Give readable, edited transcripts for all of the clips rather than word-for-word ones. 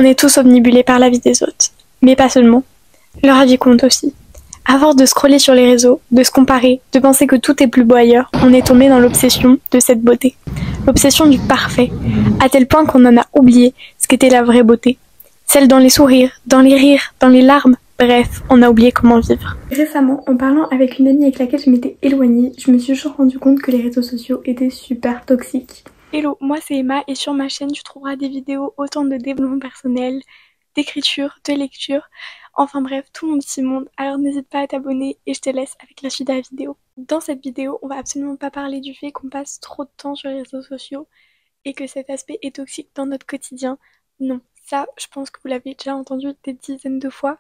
est tous omnibulés par la vie des autres. Mais pas seulement. Leur avis compte aussi. À force de scroller sur les réseaux, de se comparer, de penser que tout est plus beau ailleurs, on est tombé dans l'obsession de cette beauté. L'obsession du parfait, à tel point qu'on en a oublié ce qu'était la vraie beauté. Celle dans les sourires, dans les rires, dans les larmes, bref, on a oublié comment vivre. Récemment, en parlant avec une amie avec laquelle je m'étais éloignée, je me suis toujours rendu compte que les réseaux sociaux étaient super toxiques. Hello, moi c'est Emma et sur ma chaîne tu trouveras des vidéos autant de développement personnel, d'écriture, de lecture, enfin bref, tout mon petit monde. Alors n'hésite pas à t'abonner et je te laisse avec la suite de la vidéo. Dans cette vidéo, on va absolument pas parler du fait qu'on passe trop de temps sur les réseaux sociaux et que cet aspect est toxique dans notre quotidien. Non, ça je pense que vous l'avez déjà entendu des dizaines de fois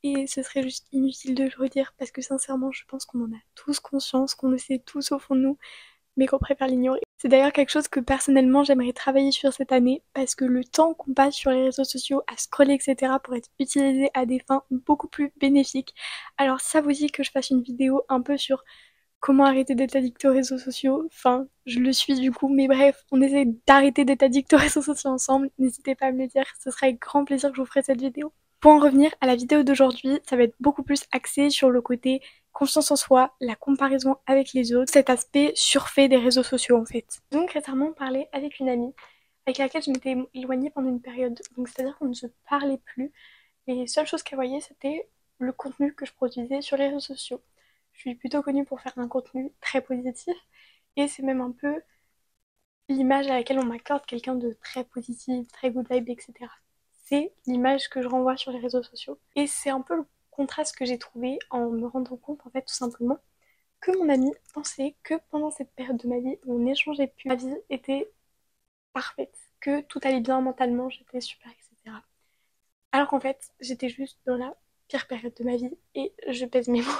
et ce serait juste inutile de le redire parce que sincèrement je pense qu'on en a tous conscience, qu'on le sait tous au fond de nous, mais qu'on préfère l'ignorer. C'est d'ailleurs quelque chose que personnellement j'aimerais travailler sur cette année parce que le temps qu'on passe sur les réseaux sociaux à scroller etc. pourrait être utilisé à des fins beaucoup plus bénéfiques. Alors ça vous dit que je fasse une vidéo un peu sur comment arrêter d'être addict aux réseaux sociaux, enfin je le suis du coup, mais bref, on essaie d'arrêter d'être addict aux réseaux sociaux ensemble, n'hésitez pas à me le dire, ce sera avec grand plaisir que je vous ferai cette vidéo. Pour en revenir à la vidéo d'aujourd'hui, ça va être beaucoup plus axé sur le côté confiance en soi, la comparaison avec les autres, cet aspect surfait des réseaux sociaux en fait. Donc récemment on parlait avec une amie avec laquelle je m'étais éloignée pendant une période, donc c'est-à-dire qu'on ne se parlait plus. Les seules choses qu'elle voyait c'était le contenu que je produisais sur les réseaux sociaux. Je suis plutôt connue pour faire un contenu très positif et c'est même un peu l'image à laquelle on m'accorde quelqu'un de très positif, très good vibe, etc. C'est l'image que je renvoie sur les réseaux sociaux. Et c'est un peu le contraste que j'ai trouvé en me rendant compte, en fait, tout simplement, que mon amie pensait que pendant cette période de ma vie où on n'échangeait plus, ma vie était parfaite, que tout allait bien mentalement, j'étais super, etc. Alors qu'en fait, j'étais juste dans la pire période de ma vie et je pèse mes mots.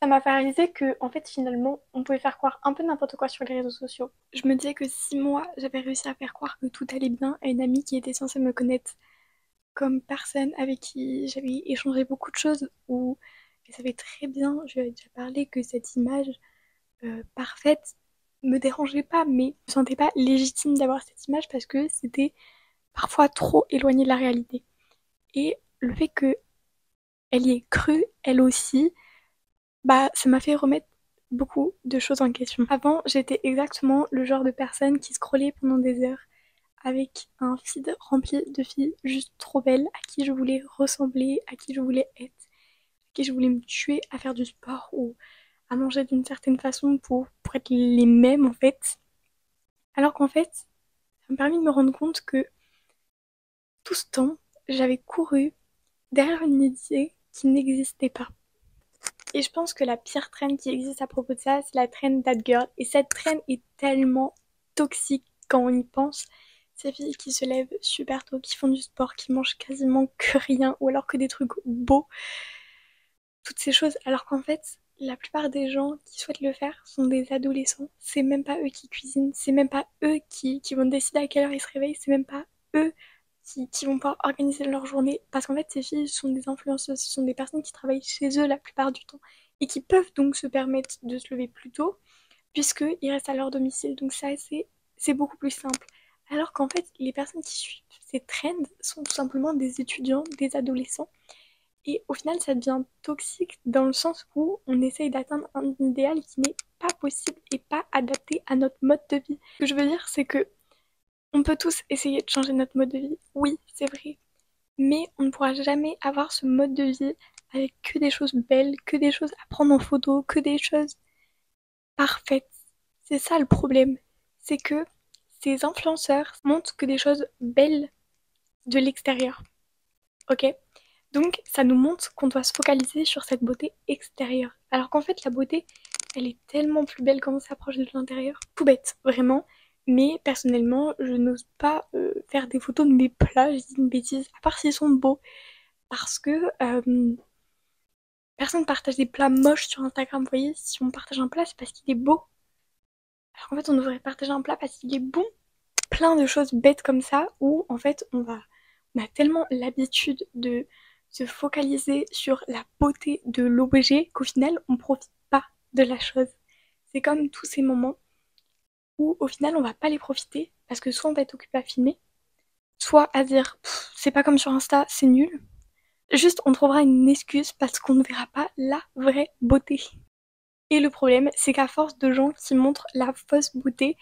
Ça m'a fait réaliser que, en fait, finalement, on pouvait faire croire un peu n'importe quoi sur les réseaux sociaux. Je me disais que si moi, j'avais réussi à faire croire que tout allait bien à une amie qui était censée me connaître comme personne avec qui j'avais échangé beaucoup de choses, où elle savait très bien, je lui avais déjà parlé, que cette image parfaite me dérangeait pas, mais je me sentais pas légitime d'avoir cette image parce que c'était parfois trop éloigné de la réalité. Et le fait qu'elle y ait cru, elle aussi, bah ça m'a fait remettre beaucoup de choses en question. Avant, j'étais exactement le genre de personne qui scrollait pendant des heures avec un feed rempli de filles juste trop belles à qui je voulais ressembler, à qui je voulais être, à qui je voulais me tuer à faire du sport ou à manger d'une certaine façon pour être les mêmes en fait. Alors qu'en fait, ça m'a permis de me rendre compte que tout ce temps, j'avais couru derrière une idée qui n'existait pas. Et je pense que la pire trend qui existe à propos de ça, c'est la trend That Girl. Et cette trend est tellement toxique quand on y pense. Ces filles qui se lèvent super tôt, qui font du sport, qui mangent quasiment que rien, ou alors que des trucs beaux. Toutes ces choses, alors qu'en fait, la plupart des gens qui souhaitent le faire sont des adolescents. C'est même pas eux qui cuisinent, c'est même pas eux qui vont décider à quelle heure ils se réveillent, c'est même pas eux qui vont pas organiser leur journée. Parce qu'en fait, ces filles sont des influenceuses, ce sont des personnes qui travaillent chez eux la plupart du temps et qui peuvent donc se permettre de se lever plus tôt puisqu'ils restent à leur domicile. Donc ça, c'est beaucoup plus simple. Alors qu'en fait, les personnes qui suivent ces trends sont tout simplement des étudiants, des adolescents. Et au final, ça devient toxique dans le sens où on essaye d'atteindre un idéal qui n'est pas possible et pas adapté à notre mode de vie. Ce que je veux dire, c'est que on peut tous essayer de changer notre mode de vie. Oui, c'est vrai. Mais on ne pourra jamais avoir ce mode de vie avec que des choses belles, que des choses à prendre en photo, que des choses parfaites. C'est ça le problème. C'est que ces influenceurs montrent que des choses belles de l'extérieur. Ok? Donc ça nous montre qu'on doit se focaliser sur cette beauté extérieure. Alors qu'en fait la beauté, elle est tellement plus belle quand on s'approche de l'intérieur. Tout bête, vraiment. Mais personnellement, je n'ose pas faire des photos de mes plats, je dis une bêtise, à part s'ils sont beaux. Parce que personne ne partage des plats moches sur Instagram. Vous voyez, si on partage un plat, c'est parce qu'il est beau. Alors qu'en fait, on devrait partager un plat parce qu'il est bon. Plein de choses bêtes comme ça où en fait on a tellement l'habitude de se focaliser sur la beauté de l'objet qu'au final on profite pas de la chose. C'est comme tous ces moments où au final on va pas les profiter parce que soit on va être occupé à filmer, soit à dire c'est pas comme sur Insta, c'est nul. Juste on trouvera une excuse parce qu'on ne verra pas la vraie beauté. Et le problème, c'est qu'à force de gens qui montrent la fausse beauté,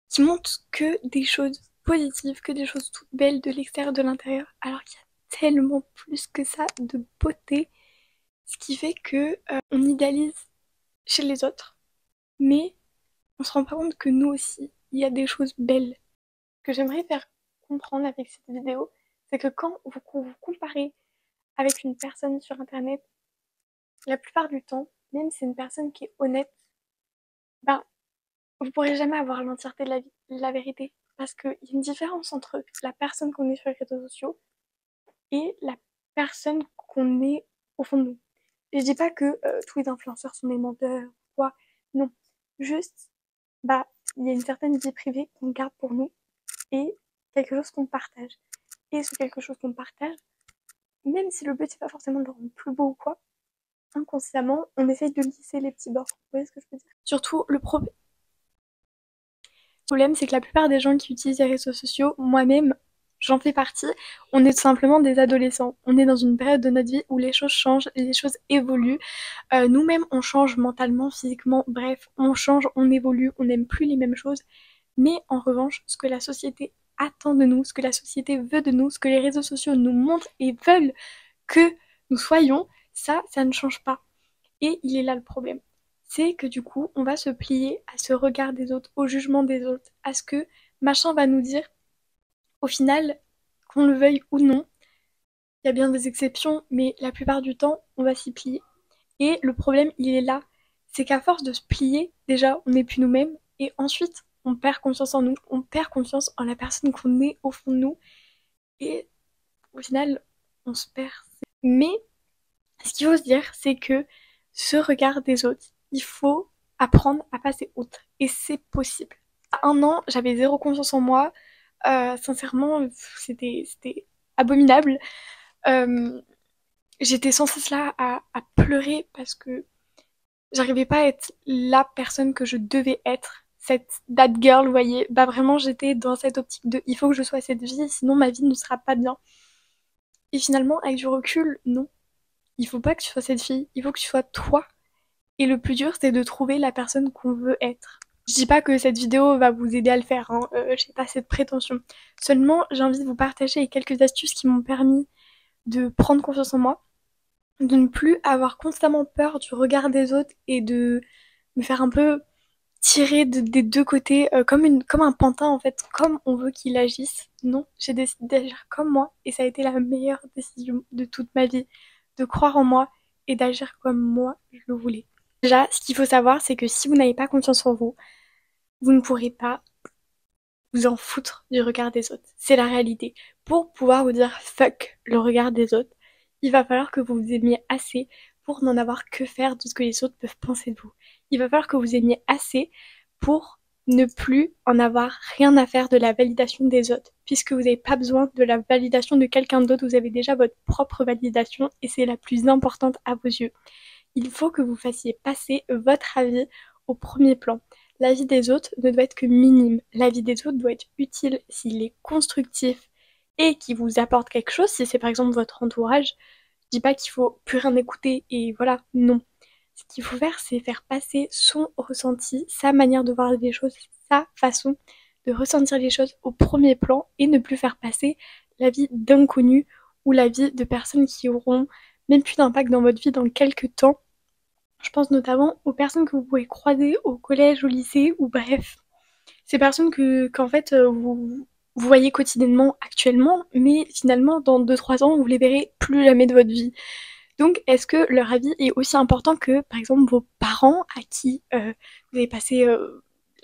qui montrent que des choses positives, que des choses toutes belles de l'extérieur, de l'intérieur, alors qu'il y a tellement plus que ça de beauté, ce qui fait que on idéalise chez les autres, mais on se rend pas compte que nous aussi, il y a des choses belles. Ce que j'aimerais faire comprendre avec cette vidéo, c'est que quand vous comparez avec une personne sur internet, la plupart du temps, même si c'est une personne qui est honnête, ben vous pourrez jamais avoir l'entièreté de la vérité. Parce qu'il y a une différence entre la personne qu'on est sur les réseaux sociaux et la personne qu'on est au fond de nous. Et je dis pas que tous les influenceurs sont des menteurs, quoi. Non. Juste, bah, il y a une certaine vie privée qu'on garde pour nous et quelque chose qu'on partage. Et ce quelque chose qu'on partage, même si le but c'est pas forcément de le rendre plus beau ou quoi, inconsciemment, on essaye de lisser les petits bords. Vous voyez ce que je veux dire? Surtout, le problème, c'est que la plupart des gens qui utilisent les réseaux sociaux, moi-même, j'en fais partie, on est tout simplement des adolescents. On est dans une période de notre vie où les choses changent, les choses évoluent. Nous-mêmes, on change mentalement, physiquement, bref, on change, on évolue, on n'aime plus les mêmes choses. Mais en revanche, ce que la société attend de nous, ce que la société veut de nous, ce que les réseaux sociaux nous montrent et veulent que nous soyons, ça ne change pas. Et il est là le problème. C'est que du coup, on va se plier à ce regard des autres, au jugement des autres, à ce que machin va nous dire. Au final, qu'on le veuille ou non, il y a bien des exceptions, mais la plupart du temps, on va s'y plier. Et le problème, il est là. C'est qu'à force de se plier, déjà, on n'est plus nous-mêmes, et ensuite, on perd confiance en nous, on perd confiance en la personne qu'on est au fond de nous, et au final, on se perd. Mais ce qu'il faut se dire, c'est que ce regard des autres, il faut apprendre à passer outre. Et c'est possible. À 1 an, j'avais zéro confiance en moi. Sincèrement, c'était abominable. Euh, J'étais sans cesse là à pleurer parce que j'arrivais pas à être la personne que je devais être. Cette that girl, vous voyez. Bah vraiment, j'étais dans cette optique de il faut que je sois cette vie, sinon ma vie ne sera pas bien. Et finalement, avec du recul, non. Il faut pas que tu sois cette fille, il faut que tu sois toi. Et le plus dur, c'est de trouver la personne qu'on veut être. Je dis pas que cette vidéo va vous aider à le faire, hein. J'ai pas cette prétention. Seulement, j'ai envie de vous partager quelques astuces qui m'ont permis de prendre confiance en moi, de ne plus avoir constamment peur du regard des autres et de me faire un peu tirer des deux côtés comme un pantin en fait, comme on veut qu'il agisse. Non, j'ai décidé d'agir comme moi et ça a été la meilleure décision de toute ma vie, de croire en moi et d'agir comme moi je le voulais. Déjà, ce qu'il faut savoir, c'est que si vous n'avez pas confiance en vous, vous ne pourrez pas vous en foutre du regard des autres. C'est la réalité. Pour pouvoir vous dire fuck le regard des autres, il va falloir que vous vous aimiez assez pour n'en avoir que faire de ce que les autres peuvent penser de vous. Il va falloir que vous aimiez assez pour ne plus en avoir rien à faire de la validation des autres, puisque vous n'avez pas besoin de la validation de quelqu'un d'autre, vous avez déjà votre propre validation et c'est la plus importante à vos yeux. Il faut que vous fassiez passer votre avis au premier plan. L'avis des autres ne doit être que minime. L'avis des autres doit être utile s'il est constructif et qui vous apporte quelque chose. Si c'est par exemple votre entourage, je dis pas qu'il faut plus rien écouter et voilà, non. Ce qu'il faut faire, c'est faire passer son ressenti, sa manière de voir les choses, sa façon de ressentir les choses au premier plan et ne plus faire passer l'avis d'inconnus ou l'avis de personnes qui auront même plus d'impact dans votre vie dans quelques temps. Je pense notamment aux personnes que vous pouvez croiser au collège, au lycée, ou bref, ces personnes qu'en fait vous voyez quotidiennement actuellement, mais finalement dans 2-3 ans vous les verrez plus jamais de votre vie. Donc est-ce que leur avis est aussi important que par exemple vos parents à qui vous avez passé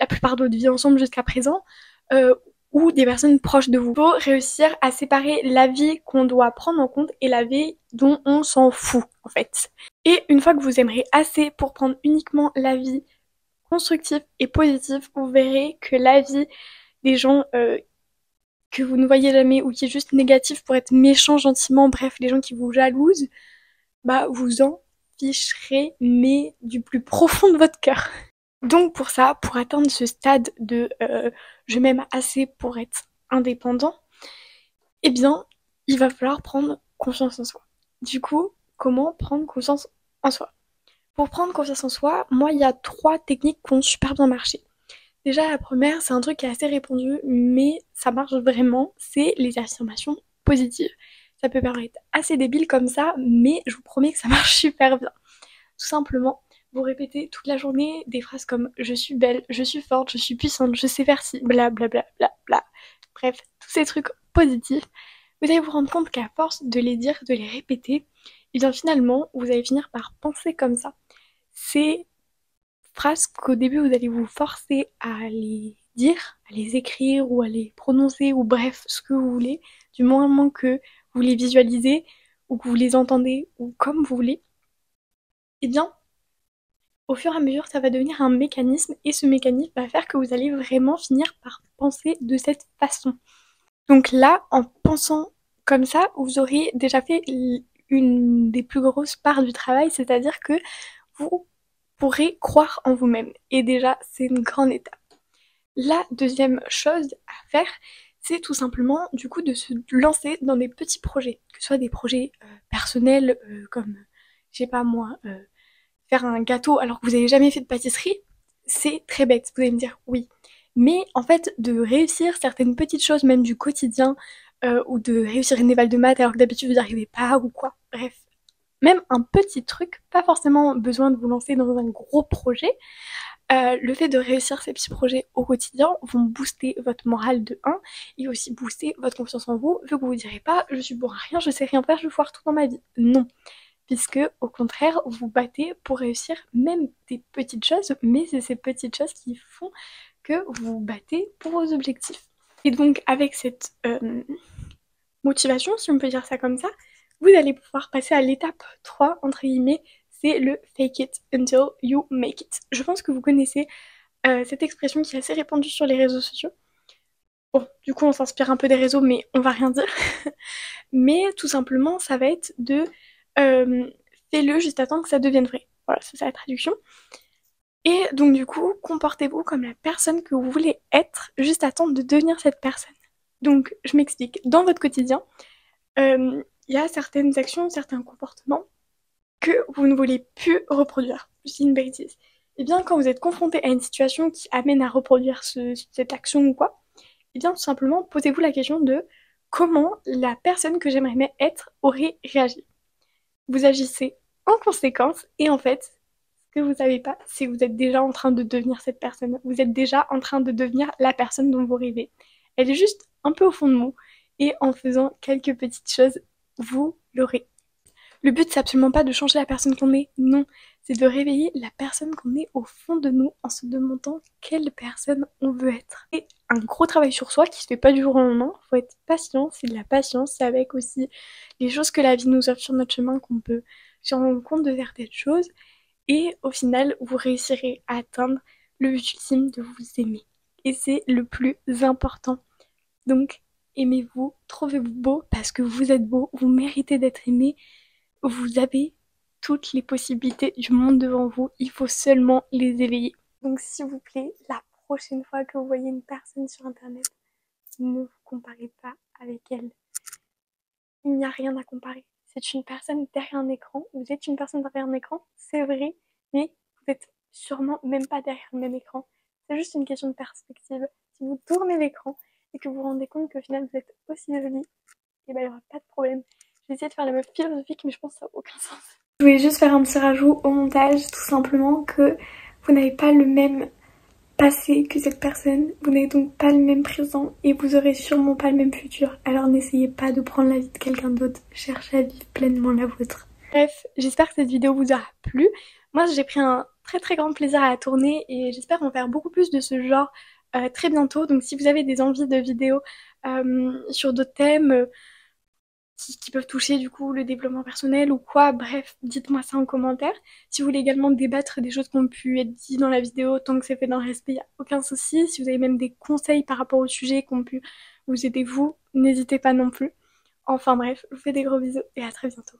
la plupart de votre vie ensemble jusqu'à présent, euh, ou des personnes proches de vous? Il faut réussir à séparer l'avis qu'on doit prendre en compte et l'avis dont on s'en fout en fait. Et une fois que vous aimerez assez pour prendre uniquement l'avis constructif et positif, vous verrez que l'avis des gens que vous ne voyez jamais ou qui est juste négatif pour être méchant gentiment, bref, les gens qui vous jalousent, bah vous en ficherez, mais du plus profond de votre cœur. Donc pour ça, pour atteindre ce stade de je m'aime assez pour être indépendant, eh bien, il va falloir prendre confiance en soi. Du coup, comment prendre confiance en soi? Pour prendre confiance en soi, moi, il y a 3 techniques qui ont super bien marché. Déjà, la première, c'est un truc qui est assez répandu, mais ça marche vraiment, c'est les affirmations positives. Ça peut paraître assez débile comme ça, mais je vous promets que ça marche super bien. Tout simplement, vous répétez toute la journée des phrases comme je suis belle, je suis forte, je suis puissante, je sais faire ci, bla bla bla bla bla. Bref, tous ces trucs positifs, vous allez vous rendre compte qu'à force de les dire, de les répéter, et bien finalement, vous allez finir par penser comme ça. Ces phrases qu'au début vous allez vous forcer à les dire, à les écrire ou à les prononcer ou bref, ce que vous voulez, du moment que vous les visualisez ou que vous les entendez ou comme vous voulez, eh bien, au fur et à mesure, ça va devenir un mécanisme et ce mécanisme va faire que vous allez vraiment finir par penser de cette façon. Donc là, en pensant comme ça, vous aurez déjà fait une des plus grosses parts du travail, c'est-à-dire que vous pourrez croire en vous-même. Et déjà, c'est une grande étape. La deuxième chose à faire, c'est tout simplement du coup de se lancer dans des petits projets, que ce soit des projets personnels comme, je sais pas moi, faire un gâteau alors que vous n'avez jamais fait de pâtisserie, c'est très bête, vous allez me dire oui. Mais en fait, de réussir certaines petites choses, même du quotidien, ou de réussir une éval de maths alors que d'habitude vous n'y arrivez pas, ou quoi, bref. Même un petit truc, pas forcément besoin de vous lancer dans un gros projet, le fait de réussir ces petits projets au quotidien vont booster votre morale de 1 et aussi booster votre confiance en vous, vu que vous ne direz pas je suis bon à rien, je sais rien faire, je vais foire tout dans ma vie. Non, puisque au contraire, vous battez pour réussir même des petites choses, mais c'est ces petites choses qui font que vous vous battez pour vos objectifs. Et donc avec cette motivation, si on peut dire ça comme ça, vous allez pouvoir passer à l'étape 3, entre guillemets, c'est le fake it until you make it. Je pense que vous connaissez cette expression qui est assez répandue sur les réseaux sociaux. Bon, du coup on s'inspire un peu des réseaux, mais on va rien dire. Mais tout simplement, ça va être de fais-le juste attendre que ça devienne vrai. Voilà, c'est ça la traduction. Et donc du coup, comportez-vous comme la personne que vous voulez être, juste attendre de devenir cette personne. Donc je m'explique. Dans votre quotidien, il y a certaines actions, certains comportements que vous ne voulez plus reproduire. Je dis une bêtise. Et bien quand vous êtes confronté à une situation qui amène à reproduire cette action ou quoi, et bien tout simplement posez-vous la question de comment la personne que j'aimerais être aurait réagi. Vous agissez en conséquence et en fait, ce que vous savez pas, c'est que vous êtes déjà en train de devenir cette personne. Vous êtes déjà en train de devenir la personne dont vous rêvez. Elle est juste un peu au fond de vous et en faisant quelques petites choses, vous l'aurez. Le but, c'est absolument pas de changer la personne qu'on est, non. C'est de réveiller la personne qu'on est au fond de nous en se demandant quelle personne on veut être. Et un gros travail sur soi qui se fait pas du jour au lendemain, faut être patient, c'est de la patience, c'est avec aussi les choses que la vie nous offre sur notre chemin qu'on peut se rendre compte de certaines choses. Et au final, vous réussirez à atteindre le but ultime de vous aimer. Et c'est le plus important. Donc, aimez-vous, trouvez-vous beau parce que vous êtes beau, vous méritez d'être aimé. Vous avez toutes les possibilités du monde devant vous, il faut seulement les éveiller. Donc s'il vous plaît, la prochaine fois que vous voyez une personne sur internet, ne vous comparez pas avec elle. Il n'y a rien à comparer. C'est une personne derrière un écran, vous êtes une personne derrière un écran, c'est vrai, mais vous êtes sûrement même pas derrière le même écran. C'est juste une question de perspective. Si vous tournez l'écran et que vous vous rendez compte qu'au final vous êtes aussi jolie, et ben il n'y aura pas de problème. J'ai essayé de faire la meuf philosophique, mais je pense que ça n'a aucun sens. Je voulais juste faire un petit rajout au montage, tout simplement, que vous n'avez pas le même passé que cette personne, vous n'avez donc pas le même présent et vous aurez sûrement pas le même futur. Alors n'essayez pas de prendre la vie de quelqu'un d'autre, cherchez à vivre pleinement la vôtre. Bref, j'espère que cette vidéo vous aura plu. Moi j'ai pris un très grand plaisir à la tourner et j'espère en faire beaucoup plus de ce genre très bientôt. Donc si vous avez des envies de vidéos sur d'autres thèmes, qui peuvent toucher du coup le développement personnel ou quoi, bref, dites-moi ça en commentaire. Si vous voulez également débattre des choses qui ont pu être dites dans la vidéo, tant que c'est fait dans le respect, il n'y a aucun souci. Si vous avez même des conseils par rapport au sujet qui ont pu vous aider vous, n'hésitez pas non plus. Enfin bref, je vous fais des gros bisous et à très bientôt.